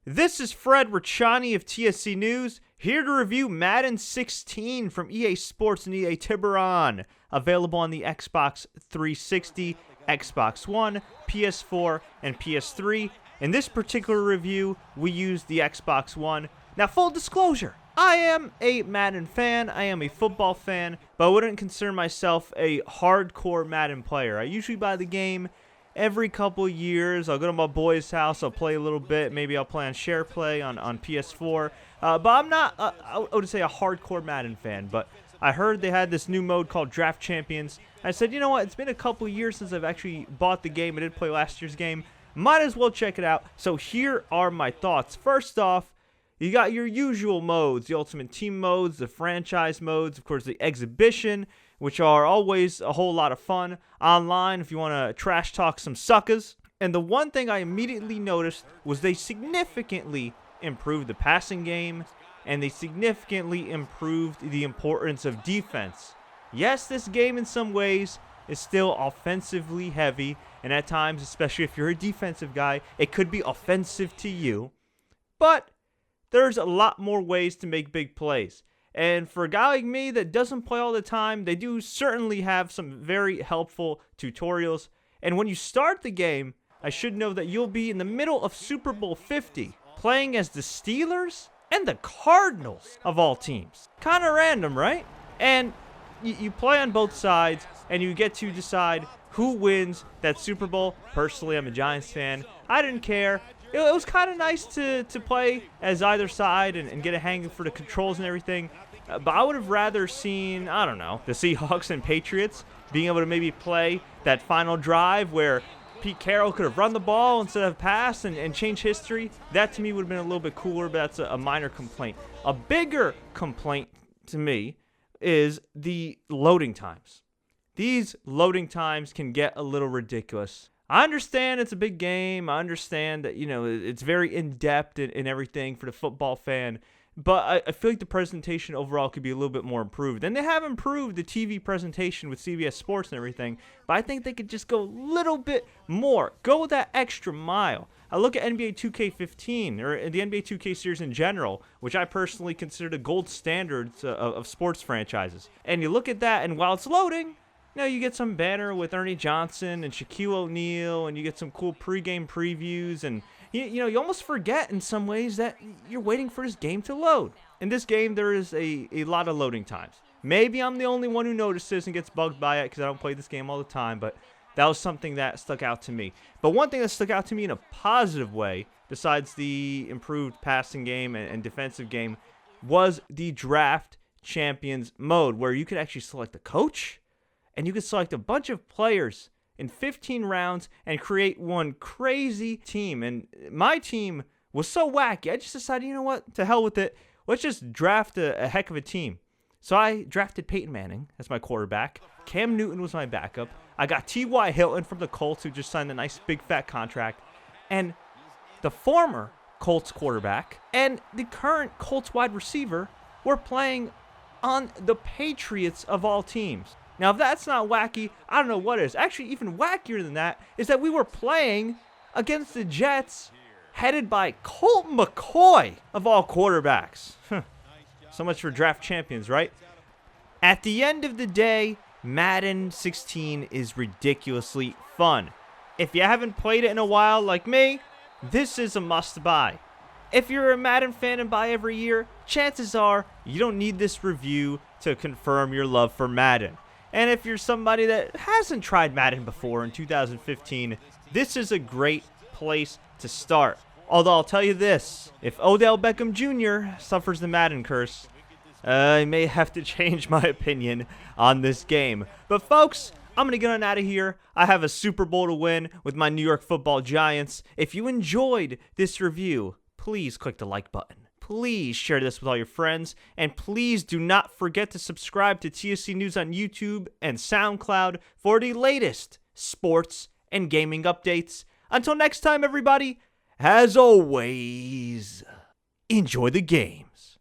This is Fred Ricciani of TSC News, here to review Madden 16 from EA Sports and EA Tiburon, available on the Xbox 360, Xbox One, PS4, and PS3. In this particular review, we use the Xbox One. Now, full disclosure, I am a Madden fan, I am a football fan, but I wouldn't consider myself a hardcore Madden player. I usually buy the game every couple years. I'll go to my boy's house, I'll play a little bit, maybe I'll play on SharePlay on PS4, but I'm not, I would say, a hardcore Madden fan. But I heard they had this new mode called Draft Champions. I said, you know what, it's been a couple years since I've actually bought the game. I did play last year's game, might as well check it out. So here are my thoughts. First off, you got your usual modes, the Ultimate Team modes, the franchise modes, of course the exhibition, which are always a whole lot of fun online if you want to trash talk some suckers. And the one thing I immediately noticed was they significantly improved the passing game, and they significantly improved the importance of defense. Yes, this game in some ways is still offensively heavy, and at times, especially if you're a defensive guy, it could be offensive to you. But there's a lot more ways to make big plays. And for a guy like me that doesn't play all the time, they do certainly have some very helpful tutorials. And when you start the game, I should know that you'll be in the middle of Super Bowl 50, playing as the Steelers and the Cardinals of all teams. Kind of random, right? And you play on both sides, and you get to decide who wins that Super Bowl. Personally, I'm a Giants fan. I didn't care. It was kind of nice to play as either side and get a hang for the controls and everything. But I would have rather seen, I don't know, the Seahawks and Patriots being able to maybe play that final drive where Pete Carroll could have run the ball instead of pass and change history. That to me would have been a little bit cooler, but that's a minor complaint. A bigger complaint to me is the loading times. These loading times can get a little ridiculous. I understand it's a big game. I understand that, it's very in-depth and everything for the football fan. But I feel like the presentation overall could be a little bit more improved. And they have improved the TV presentation with CBS Sports and everything. But I think they could just go a little bit more. Go that extra mile. I look at NBA 2K15 or the NBA 2K series in general, which I personally consider the gold standards of sports franchises. And you look at that, and while it's loading, you get some banner with Ernie Johnson and Shaquille O'Neal, and you get some cool pregame previews, and you almost forget in some ways that you're waiting for this game to load. In this game, there is a lot of loading times. Maybe I'm the only one who notices and gets bugged by it because I don't play this game all the time, but that was something that stuck out to me. But one thing that stuck out to me in a positive way, besides the improved passing game and defensive game, was the Draft Champions mode, where you could actually select a coach, and you could select a bunch of players in 15 rounds and create one crazy team. And my team was so wacky, I just decided, you know what, to hell with it. Let's just draft a heck of a team. So I drafted Peyton Manning as my quarterback. Cam Newton was my backup. I got T.Y. Hilton from the Colts, who just signed a nice big fat contract. And the former Colts quarterback and the current Colts wide receiver were playing on the Patriots of all teams. Now, if that's not wacky, I don't know what is. Actually, even wackier than that is that we were playing against the Jets, headed by Colt McCoy, of all quarterbacks. So much for Draft Champions, right? At the end of the day, Madden 16 is ridiculously fun. If you haven't played it in a while like me, this is a must-buy. If you're a Madden fan and buy every year, chances are you don't need this review to confirm your love for Madden. And if you're somebody that hasn't tried Madden before in 2015, this is a great place to start. Although I'll tell you this, if Odell Beckham Jr. suffers the Madden curse, I may have to change my opinion on this game. But folks, I'm going to get on out of here. I have a Super Bowl to win with my New York Football Giants. If you enjoyed this review, please click the like button. Please share this with all your friends, and please do not forget to subscribe to TSC News on YouTube and SoundCloud for the latest sports and gaming updates. Until next time, everybody, as always, enjoy the games.